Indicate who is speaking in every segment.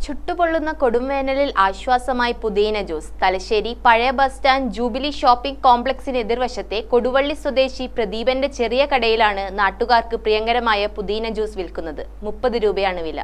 Speaker 1: ചുട്ടുപൊള്ളുന്ന കൊടുംവേനലിൽ ആശ്വാസമായി പുതിന ജ്യൂസ്. തലശ്ശേരി പഴയ ബസ് സ്റ്റാൻഡ് ജൂബിലി ഷോപ്പിംഗ് കോംപ്ലക്സിന് എതിർവശത്തെ കൊടുവള്ളി സ്വദേശി പ്രദീപന്റെ ചെറിയ കടയിലാണ് നാട്ടുകാർക്ക് പ്രിയങ്കരമായ പുതിന ജ്യൂസ് വിൽക്കുന്നത്. 30 രൂപയാണ് വില.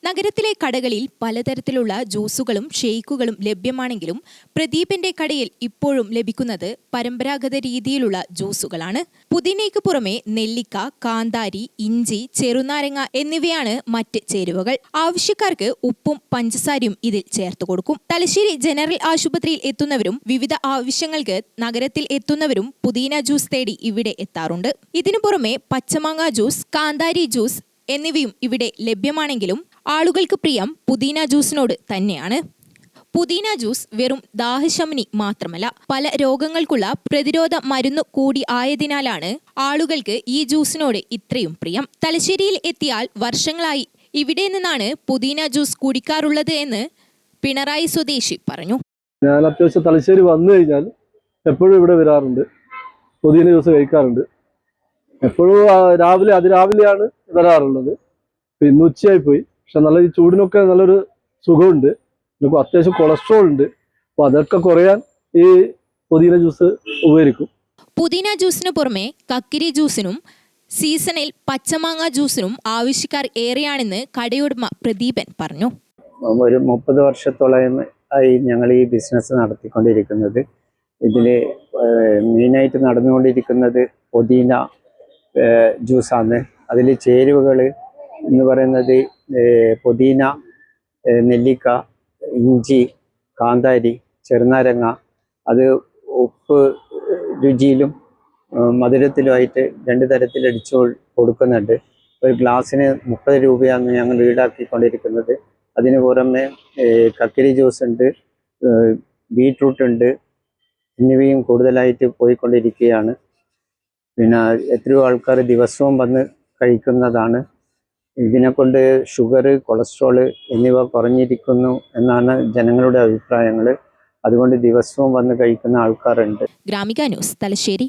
Speaker 2: നഗരത്തിലെ കടകളിൽ പലതരത്തിലുള്ള ജ്യൂസുകളും ഷെയ്ക്കുകളും ലഭ്യമാണെങ്കിലും പ്രദീപിന്റെ കടയിൽ ഇപ്പോഴും ലഭിക്കുന്നത് പരമ്പരാഗത രീതിയിലുള്ള ജ്യൂസുകളാണ്. പുതിനയ്ക്ക് പുറമെ നെല്ലിക്ക, കാന്താരി, ഇഞ്ചി, ചെറുനാരങ്ങ എന്നിവയാണ് മറ്റ് ചേരുവകൾ. ആവശ്യക്കാർക്ക് ഉപ്പും പഞ്ചസാരയും ഇതിൽ ചേർത്ത് കൊടുക്കും. തലശ്ശേരി ജനറൽ ആശുപത്രിയിൽ എത്തുന്നവരും വിവിധ ആവശ്യങ്ങൾക്ക് നഗരത്തിൽ എത്തുന്നവരും പുതിന ജ്യൂസ് തേടി ഇവിടെ എത്താറുണ്ട്. ഇതിനു പുറമെ പച്ചമാങ്ങ ജ്യൂസ്, കാന്താരി ജ്യൂസ് എന്നിവയും ഇവിടെ ലഭ്യമാണെങ്കിലും ആളുകൾക്ക് പ്രിയം പുതിന ജ്യൂസിനോട് തന്നെയാണ്. പുതിന ജ്യൂസ് വെറും ദാഹശമനി മാത്രമല്ല, പല രോഗങ്ങൾക്കുള്ള പ്രതിരോധ മരുന്ന് കൂടി ആയതിനാലാണ് ആളുകൾക്ക് ഈ ജ്യൂസിനോട് ഇത്രയും പ്രിയം. തലശ്ശേരിയിൽ എത്തിയാൽ വർഷങ്ങളായി ഇവിടെ നിന്നാണ് പുതിന ജ്യൂസ് കുടിക്കാറുള്ളത് എന്ന് പിണറായി സ്വദേശി പറഞ്ഞു.
Speaker 3: ഞാൻ അത്യാവശ്യം തലശ്ശേരി വന്നു കഴിഞ്ഞാൽ എപ്പോഴും ഇവിടെ വരാറുണ്ട്, പുതിന ജ്യൂസ് കഴിക്കാറുണ്ട്. എപ്പോഴും അതിരാവിലെയാണ് വരാറുള്ളത്. ഇന്ന് ഉച്ചയായി പോയി, പക്ഷെ നല്ല ഈ ചൂടിനൊക്കെ നല്ലൊരു സുഖമുണ്ട്. നമുക്ക് അത്യാവശ്യം കൊളസ്ട്രോൾ ഉണ്ട്, അപ്പൊ അതൊക്കെ കുറയാൻ ഈ പുതിന ജ്യൂസ് ഉപകരിക്കും.
Speaker 2: പുതിന ജ്യൂസിന് പുറമെ കക്കിരി ജ്യൂസിനും സീസണിൽ പച്ചമാങ്ങ ജ്യൂസിനും ആവശ്യക്കാർ ഏറെയാണെന്ന് കടയുടമ പ്രദീപൻ പറഞ്ഞു.
Speaker 4: ഒരു 30 വർഷത്തോളം ആയി ഞങ്ങൾ ഈ ബിസിനസ് നടത്തിക്കൊണ്ടിരിക്കുന്നത്. ഇതിൽ മെയിനായിട്ട് നടന്നുകൊണ്ടിരിക്കുന്നത് പുതിന ജ്യൂസാണ്. അതിൽ ചേരുവകൾ എന്ന് പറയുന്നത് പുതിന, നെല്ലിക്ക, ഇഞ്ചി, കാന്താരി, ചെറുനാരങ്ങ. അത് ഉപ്പ് രുചിയിലും മധുരത്തിലുമായിട്ട് 2 തരത്തിൽ അടിച്ചു കൊടുക്കുന്നുണ്ട്. ഒരു ഗ്ലാസ്സിന് 30 രൂപയാണ് ഞങ്ങൾ ഈടാക്കിക്കൊണ്ടിരിക്കുന്നത്. അതിന് പുറമെ കക്കിരി ജ്യൂസ് ഉണ്ട്, ബീട്രൂട്ട് ഉണ്ട്, എന്നിവയും കൂടുതലായിട്ട് പോയിക്കൊണ്ടിരിക്കുകയാണ്. പിന്നെ എത്രയോ ആൾക്കാർ ദിവസവും വന്ന് കഴിക്കുന്നതാണ്. ഇതിനെക്കൊണ്ട് ഷുഗർ, കൊളസ്ട്രോൾ എന്നിവ കുറഞ്ഞിരിക്കുന്നു എന്നാണ് ജനങ്ങളുടെ അഭിപ്രായങ്ങൾ. അതുകൊണ്ട് ദിവസവും വന്ന് കഴിക്കുന്ന ആൾക്കാരുണ്ട്.
Speaker 2: ഗ്രാമിക ന്യൂസ്, തലശ്ശേരി.